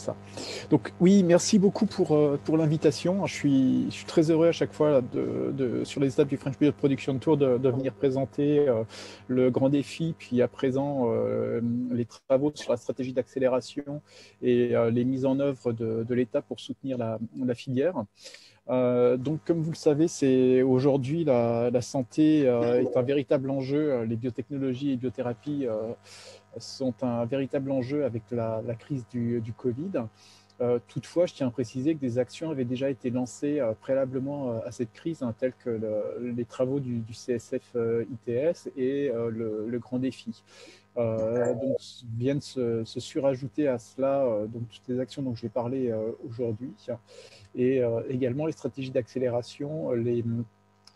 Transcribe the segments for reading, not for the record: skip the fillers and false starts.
ça. Donc oui, merci beaucoup pour l'invitation. Je suis très heureux à chaque fois là, sur les étapes du French Pilot Production Tour de venir présenter le grand défi, puis à présent les travaux sur la stratégie d'accélération et les mises en œuvre de l'État pour soutenir la filière. Donc, comme vous le savez, c'est aujourd'hui la santé est un véritable enjeu. Les biotechnologies et biothérapies sont un véritable enjeu avec la crise du Covid. Toutefois, je tiens à préciser que des actions avaient déjà été lancées préalablement à cette crise, hein, telles que les travaux du CSF ITS et le grand défi. Donc, viennent se surajouter à cela donc toutes les actions dont je vais parler aujourd'hui et également les stratégies d'accélération,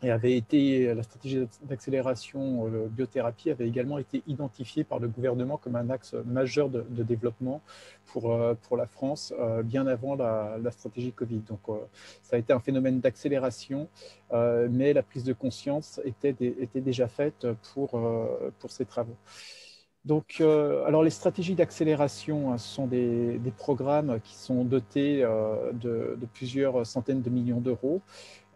la stratégie d'accélération biothérapie avait également été identifiée par le gouvernement comme un axe majeur de développement pour la France bien avant la stratégie Covid. Donc, ça a été un phénomène d'accélération, mais la prise de conscience était déjà faite pour ces travaux. Donc, alors les stratégies d'accélération, hein, ce sont des programmes qui sont dotés de plusieurs centaines de millions d'euros.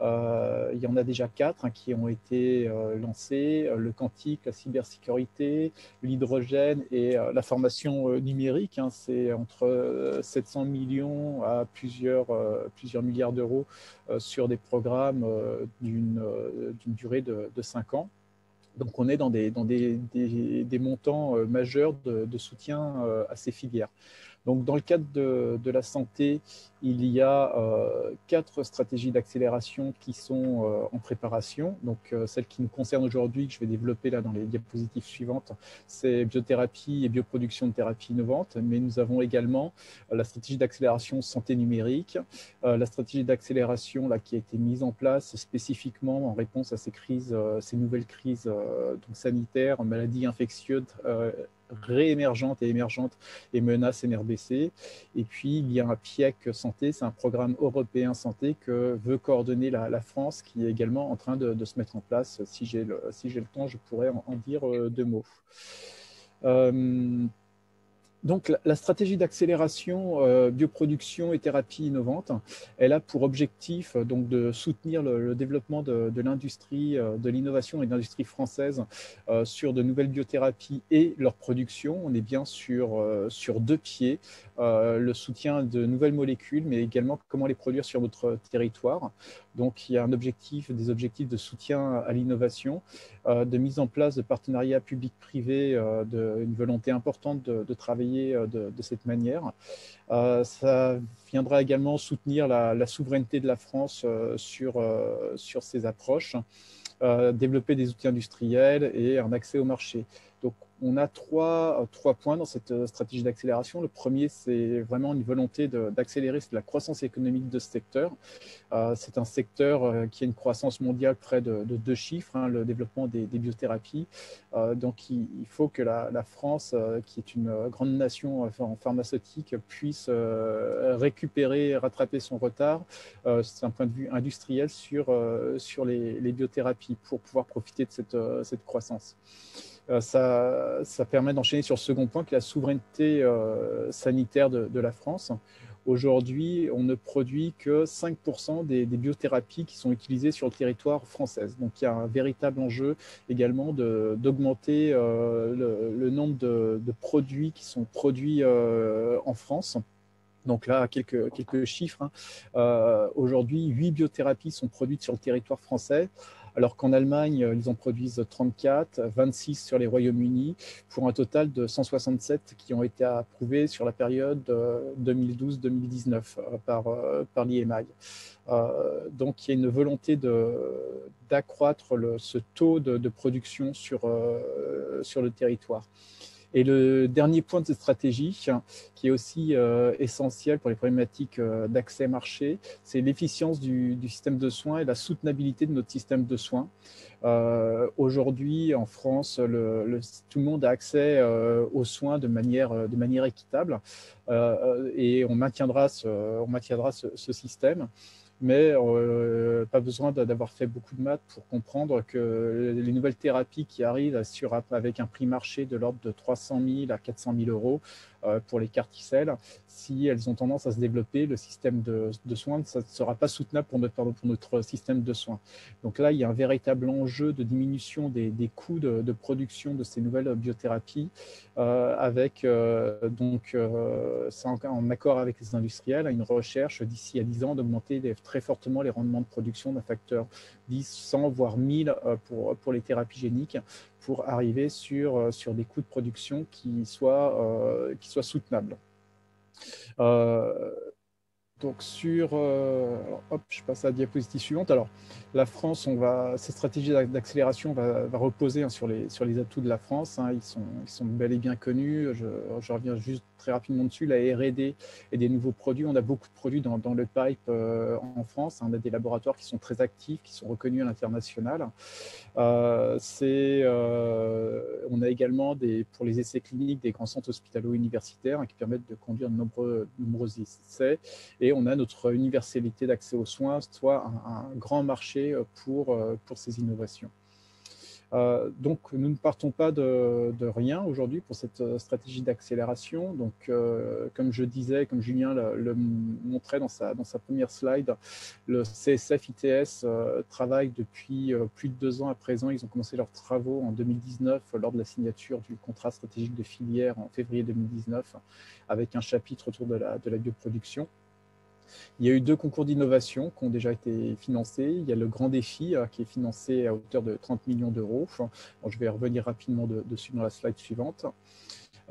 Il y en a déjà 4 hein, qui ont été lancés, le quantique, la cybersécurité, l'hydrogène et la formation numérique. Hein, c'est entre 700 millions à plusieurs milliards d'euros sur des programmes d'une durée de 5 ans. Donc, on est dans des montants majeurs de soutien à ces filières. Donc, dans le cadre de la santé, il y a 4 stratégies d'accélération qui sont en préparation. Donc, celle qui nous concerne aujourd'hui, que je vais développer là dans les diapositives suivantes, c'est biothérapie et bioproduction de thérapie innovante. Mais nous avons également la stratégie d'accélération santé numérique, la stratégie d'accélération qui a été mise en place spécifiquement en réponse à ces nouvelles crises donc sanitaires, maladies infectieuses réémergentes et émergentes et menaces NRBC. Et puis, il y a un PIEC santé, c'est un programme européen santé que veut coordonner la France, qui est également en train de se mettre en place. Si j'ai le temps, je pourrais en dire 2 mots. Donc, la stratégie d'accélération bioproduction et thérapie innovante, elle a pour objectif donc, de soutenir le développement de l'industrie, de l'innovation et de l'industrie française sur de nouvelles biothérapies et leur production. On est bien sur 2 pieds, le soutien de nouvelles molécules, mais également comment les produire sur notre territoire. Donc, il y a des objectifs de soutien à l'innovation, de mise en place de partenariats publics-privés, une volonté importante de travailler de cette manière. Ça viendra également soutenir la souveraineté de la France sur ces approches, développer des outils industriels et un accès au marché. Donc, on a trois points dans cette stratégie d'accélération. Le premier, c'est vraiment une volonté d'accélérer la croissance économique de ce secteur. C'est un secteur qui a une croissance mondiale près de 2 chiffres, hein, le développement des biothérapies. Donc, il faut que la France, qui est une grande nation en pharmaceutique, puisse rattraper son retard, c'est un point de vue industriel sur les biothérapies pour pouvoir profiter de cette croissance. Ça permet d'enchaîner sur le second point, qui est la souveraineté sanitaire de la France. Aujourd'hui, on ne produit que 5% des biothérapies qui sont utilisées sur le territoire français. Donc, il y a un véritable enjeu également d'augmenter le nombre de produits qui sont produits en France. Donc là, quelques chiffres. Hein. Aujourd'hui, 8 biothérapies sont produites sur le territoire français, alors qu'en Allemagne, ils en produisent 34, 26 sur les Royaumes-Unis, pour un total de 167 qui ont été approuvés sur la période 2012-2019 par l'IMI. Donc, il y a une volonté d'accroître ce taux de production sur le territoire. Et le dernier point de cette stratégie, qui est aussi essentiel pour les problématiques d'accès marché, c'est l'efficience du système de soins et la soutenabilité de notre système de soins. Aujourd'hui, en France, tout le monde a accès aux soins de manière équitable et on maintiendra ce système. mais pas besoin d'avoir fait beaucoup de maths pour comprendre que les nouvelles thérapies qui arrivent avec un prix marché de l'ordre de 300 000 à 400 000 euros pour les CAR-T-cells, si elles ont tendance à se développer, le système de soins, ça ne sera pas soutenable pour notre système de soins. Donc là, il y a un véritable enjeu de diminution des coûts de production de ces nouvelles biothérapies, avec ça en accord avec les industriels, une recherche d'ici à 10 ans d'augmenter très fortement les rendements de production d'un facteur 10, 100, voire 1000 pour les thérapies géniques, pour arriver sur des coûts de production qui soient soutenables. Donc alors, hop, je passe à la diapositive suivante. Alors, la France, cette stratégie d'accélération va reposer sur les atouts de la France. Ils sont bel et bien connus. Je reviens juste très rapidement dessus. La R&D et des nouveaux produits. On a beaucoup de produits dans le pipe en France. On a des laboratoires qui sont très actifs, qui sont reconnus à l'international. On a également pour les essais cliniques des grands centres hospitalo-universitaires qui permettent de conduire de nombreux essais. Et on a notre universalité d'accès aux soins, soit un grand marché pour ces innovations. Donc, nous ne partons pas de rien aujourd'hui pour cette stratégie d'accélération. Donc, comme je disais, comme Julien le montrait dans sa première slide, le CSF-ITS travaille depuis plus de 2 ans à présent. Ils ont commencé leurs travaux en 2019 lors de la signature du contrat stratégique de filière en février 2019 avec un chapitre autour de la bioproduction. Il y a eu 2 concours d'innovation qui ont déjà été financés. Il y a le Grand Défi qui est financé à hauteur de 30 millions d'euros. Je vais revenir rapidement dessus dans la slide suivante.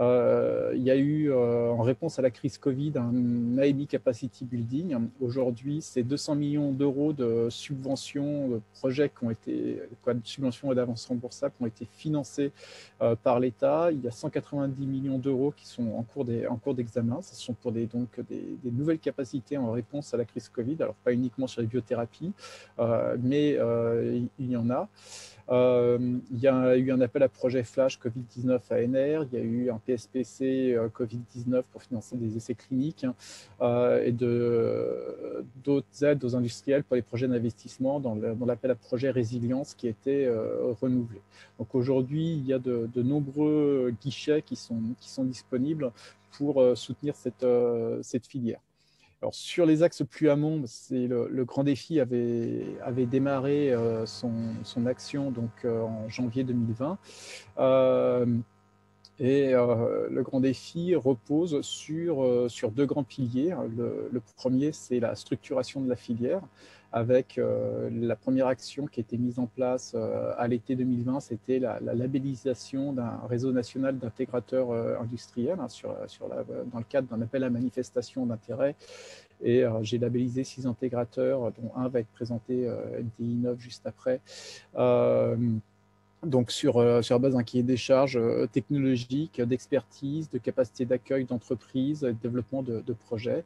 Il y a eu, en réponse à la crise Covid, un AMI Capacity Building. Aujourd'hui, c'est 200 millions d'euros de subventions, de projets qui ont été, de subventions et d'avances remboursables qui ont été financés par l'État. Il y a 190 millions d'euros qui sont en cours d'examen. Ce sont pour des nouvelles capacités en réponse à la crise Covid. Alors, pas uniquement sur les biothérapies, mais il y en a. Il y a eu un appel à projet Flash Covid-19 ANR, il y a eu un PSPC Covid-19 pour financer des essais cliniques et d'autres aides aux industriels pour les projets d'investissement dans l'appel à projet Résilience qui a été renouvelé. Donc aujourd'hui, il y a de nombreux guichets qui sont disponibles pour soutenir cette filière. Alors, sur les axes plus amont, le Grand Défi avait démarré son action donc, en janvier 2020. Le Grand Défi repose sur 2 grands piliers. Le premier, c'est la structuration de la filière, avec la première action qui a été mise en place à l'été 2020, c'était la labellisation d'un réseau national d'intégrateurs industriels dans le cadre d'un appel à manifestation d'intérêt. Et j'ai labellisé 6 intégrateurs, dont un va être présenté NTI 9 juste après. Donc sur base d'un cahier des charges technologiques, d'expertise, de capacité d'accueil d'entreprise, de développement de projets.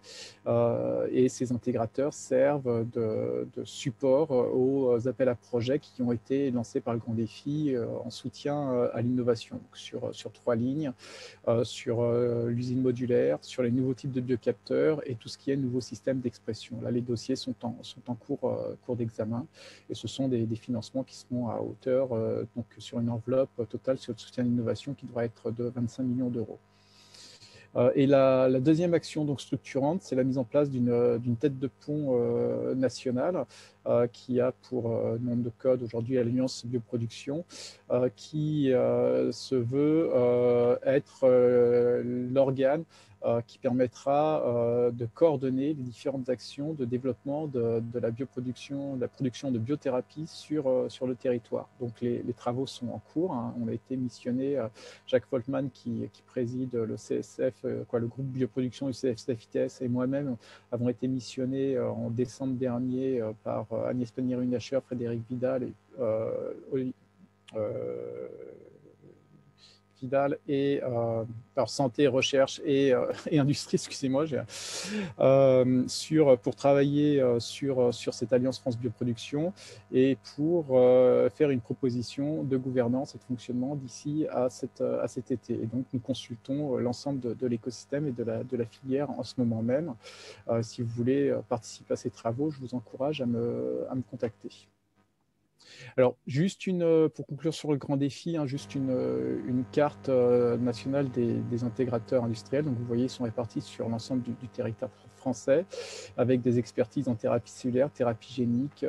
Et ces intégrateurs servent de support aux appels à projets qui ont été lancés par le Grand Défi en soutien à l'innovation, sur 3 lignes, sur l'usine modulaire, sur les nouveaux types de biocapteurs et tout ce qui est nouveaux systèmes d'expression. Là, les dossiers sont en cours d'examen et ce sont des financements qui seront à hauteur donc sur une enveloppe totale sur le soutien à l'innovation qui devra être de 25 millions d'euros. Et la deuxième action donc structurante, c'est la mise en place d'une tête de pont nationale qui a pour nom de code aujourd'hui Alliance Bioproduction, qui se veut être l'organe qui permettra de coordonner les différentes actions de développement de la bioproduction, de la production de biothérapie sur le territoire. Donc les travaux sont en cours. On a été missionné, Jacques Voltmann qui préside le CSF, le groupe bioproduction du CSF-ITS et moi-même avons été missionnés en décembre dernier par Agnès Pannier-Runacher, Frédéric Vidal et Vidal et alors santé, recherche et industrie, excusez-moi, pour travailler sur cette alliance France Bioproduction et pour faire une proposition de gouvernance et de fonctionnement d'ici à cet été. Et donc, nous consultons l'ensemble de l'écosystème et de la filière en ce moment même. Si vous voulez participer à ces travaux, je vous encourage à me contacter. Alors, pour conclure sur le grand défi, hein, juste une carte nationale des intégrateurs industriels. Donc, vous voyez, ils sont répartis sur l'ensemble du territoire français, avec des expertises en thérapie cellulaire, thérapie génique,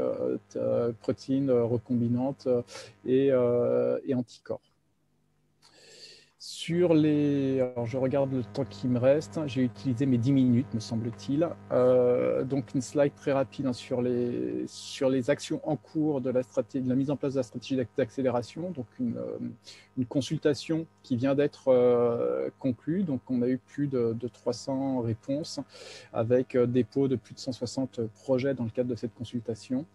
protéines recombinantes et anticorps. Alors je regarde le temps qui me reste, j'ai utilisé mes 10 minutes, me semble-t-il. Donc une slide très rapide hein, sur les actions en cours de la mise en place de la stratégie d'accélération. Donc une consultation qui vient d'être conclue. Donc on a eu plus de 300 réponses avec dépôt de plus de 160 projets dans le cadre de cette consultation.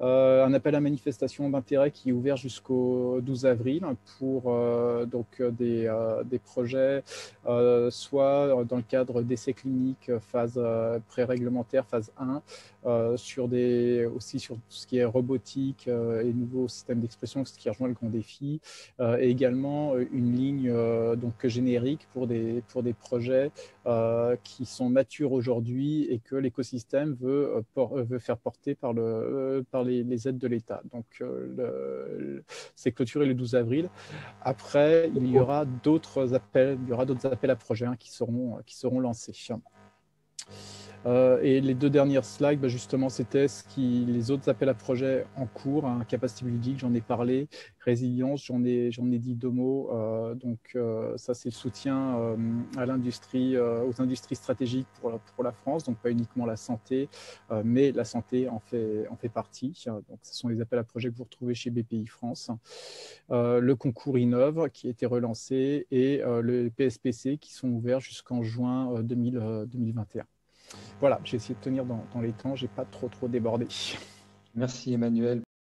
Un appel à manifestation d'intérêt qui est ouvert jusqu'au 12 avril pour des projets, soit dans le cadre d'essais cliniques, phase pré-réglementaire, phase 1, aussi sur tout ce qui est robotique et nouveaux systèmes d'expression, ce qui rejoint le grand défi, et également une ligne donc générique pour des projets qui sont matures aujourd'hui et que l'écosystème veut faire porter par les aides de l'État. Donc, c'est clôturé le 12 avril. Après, il y aura d'autres appels à projets hein, qui seront lancés. Et les deux dernières slides, justement, c'était les autres appels à projets en cours, hein, capacity building, j'en ai parlé, résilience, j'en ai dit deux mots. Ça, c'est le soutien à l'industrie, aux industries stratégiques pour la France, donc pas uniquement la santé, mais la santé en fait partie. Donc, ce sont les appels à projets que vous retrouvez chez BPI France. Le concours Innov qui a été relancé et le PSPC qui sont ouverts jusqu'en juin 2021. Voilà, j'ai essayé de tenir dans les temps, j'ai pas trop débordé. Merci Emmanuel.